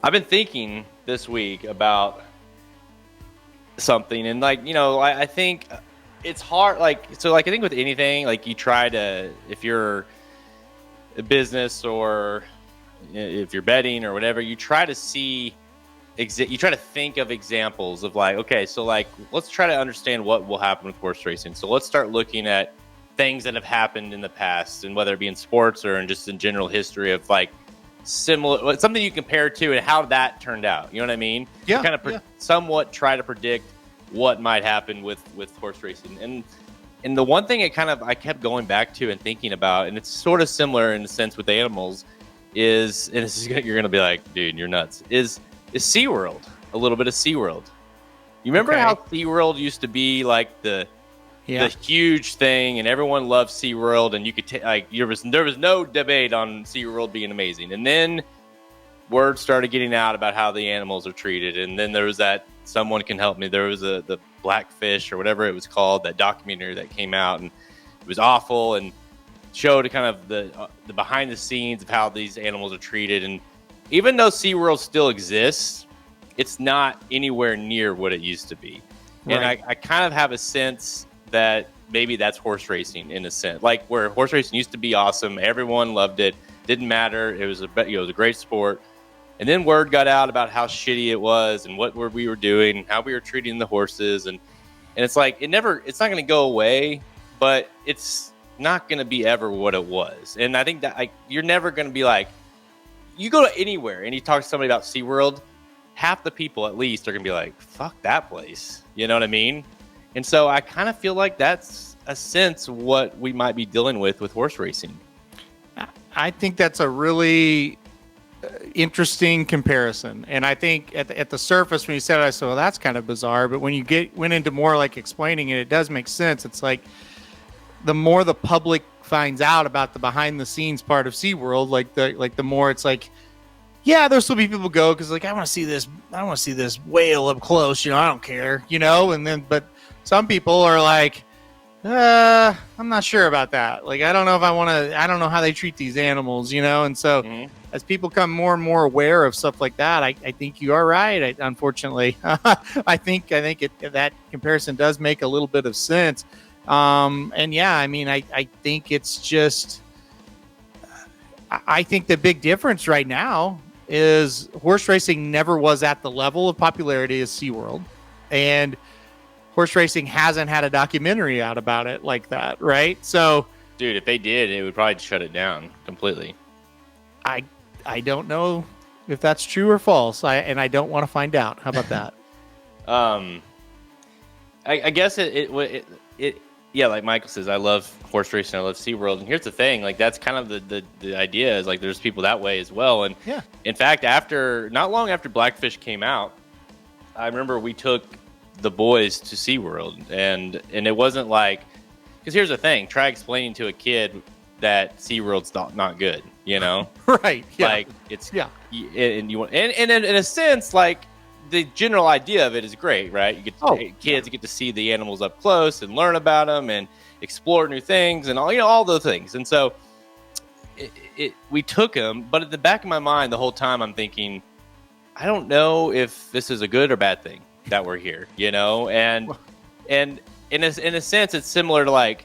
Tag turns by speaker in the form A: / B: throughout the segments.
A: I've been thinking this week about something, and I think it's hard. I think with anything, like you try to, if you're a business or if you're betting or whatever, you try to see, you try to think of examples of okay, so let's try to understand what will happen with horse racing. So let's start looking at things that have happened in the past, and whether it be in sports or in just in general history of similar, something you compare to and how that turned out. You know what I mean?
B: Yeah.
A: To kind of somewhat try to predict what might happen with horse racing. And the one thing I kept going back to and thinking about, and it's sort of similar in a sense with animals, is, and this is you're gonna be like, dude, you're nuts. Is SeaWorld, a little bit of SeaWorld. You remember how SeaWorld used to be the huge thing, and everyone loved SeaWorld, and you could there was no debate on SeaWorld being amazing. And then word started getting out about how the animals are treated, and then there was that, someone can help me, there was the Blackfish or whatever it was called, that documentary that came out, and it was awful and showed kind of the behind the scenes of how these animals are treated. And even though SeaWorld still exists, it's not anywhere near what it used to be. Right. And I kind of have a sense that maybe that's horse racing in a sense, like where horse racing used to be awesome, everyone loved it, didn't matter, it was a great sport. And then word got out about how shitty it was and what we were doing and how we were treating the horses, and it's it's not going to go away, but it's not going to be ever what it was. And I think that you're never going to be you go to anywhere and you talk to somebody about SeaWorld, half the people at least are going to be like, fuck that place. You know what I mean? And so I kind of feel like that's a sense what we might be dealing with horse racing.
B: I think that's a really interesting comparison. And I think at the surface, when you said it, I said, well, that's kind of bizarre. But when you went into more explaining it, it does make sense. It's the more the public finds out about the behind the scenes part of SeaWorld, the more it's yeah, there'll still be people go because I want to see this. I want to see this whale up close. I don't care. And then, but some people are I'm not sure about that. I don't know if I want to. I don't know how they treat these animals. And so as people become more and more aware of stuff like that, I think you are right. Unfortunately, I think that comparison does make a little bit of sense. And yeah, I mean, I think it's just. I think the big difference right now is horse racing never was at the level of popularity as SeaWorld, and horse racing hasn't had a documentary out about it like that, right? So,
A: dude, if they did, it would probably shut it down completely.
B: I don't know if that's true or false, and I don't want to find out. How about that?
A: I guess it yeah, like Michael says, I love horse racing, I love SeaWorld, and here's the thing, that's kind of the idea is there's people that way as well. And
B: yeah,
A: in fact, not long after Blackfish came out, I remember we took the boys to SeaWorld, and it wasn't because here's the thing, try explaining to a kid that SeaWorld's not good,
B: right? Yeah.
A: And you want, and in a sense, the general idea of it is great, right? You get kids get to see the animals up close and learn about them and explore new things and all those things. And so we took them, but at the back of my mind the whole time I'm thinking, I don't know if this is a good or bad thing that we're here, and in a sense it's similar to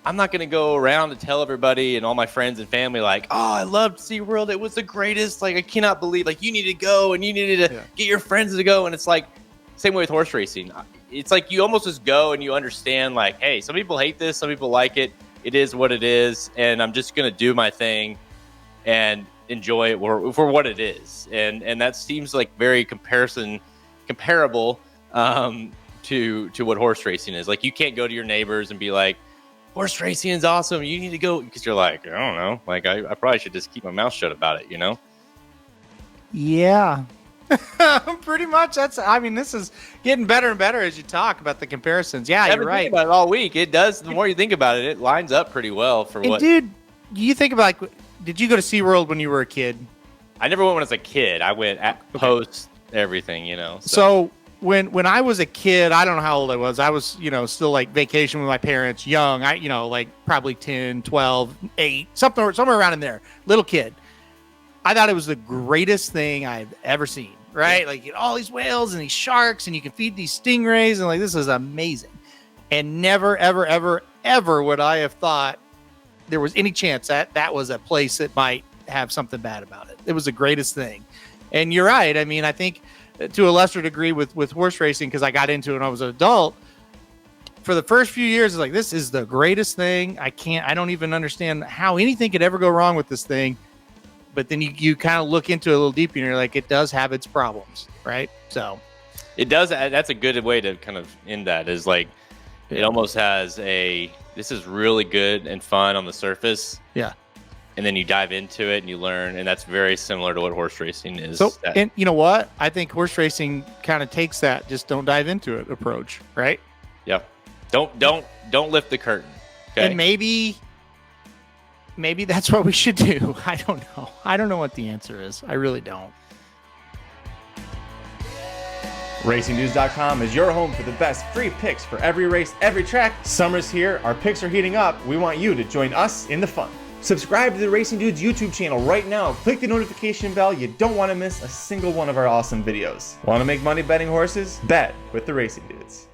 A: I'm not going to go around and tell everybody and all my friends and family oh, I loved SeaWorld, it was the greatest, I cannot believe, you need to go and you needed to get your friends to go. And it's same way with horse racing. It's you almost just go and you understand hey, some people hate this, some people like it, it is what it is, and I'm just going to do my thing and enjoy it for what it is. And that seems very comparable to what horse racing is. You can't go to your neighbors and be horse racing is awesome, you need to go, because you're I don't know, I probably should just keep my mouth shut about it,
B: Yeah. Pretty much. This is getting better and better as you talk about the comparisons. Yeah, you're right.
A: About it all week. It does. The more you think about it, it lines up pretty well for what.
B: Dude, you think about did you go to SeaWorld when you were a kid?
A: I never went when I was a kid. I went post everything,
B: So when I was a kid, I don't know how old I was. I was, still vacation with my parents, young. Probably 10, 12, 8, somewhere around in there, little kid. I thought it was the greatest thing I've ever seen. Right? Like, you get all these whales and these sharks, and you can feed these stingrays, and like, this is amazing. And never, ever, ever, ever would I have thought there was any chance that that was a place that might have something bad about it. It was the greatest thing. And you're right. I mean, I think to a lesser degree with horse racing, because I got into it when I was an adult, for the first few years, it's like, this is the greatest thing. I don't even understand how anything could ever go wrong with this thing. But then you kind of look into it a little deeper, and you're like, it does have its problems, right? So
A: it does. That's a good way to kind of end that, is like, it almost has this is really good and fun on the surface.
B: Yeah.
A: And then you dive into it and you learn, and that's very similar to what horse racing is.
B: So, and you know what? I think horse racing kind of takes that just don't dive into it approach, right?
A: Yeah. Don't lift the curtain. Okay?
B: And maybe that's what we should do. I don't know. I don't know what the answer is. I really don't.
C: RacingNews.com is your home for the best free picks for every race, every track. Summer's here. Our picks are heating up. We want you to join us in the fun. Subscribe to the Racing Dudes YouTube channel right now. Click the notification bell. You don't want to miss a single one of our awesome videos. Want to make money betting horses? Bet with the Racing Dudes.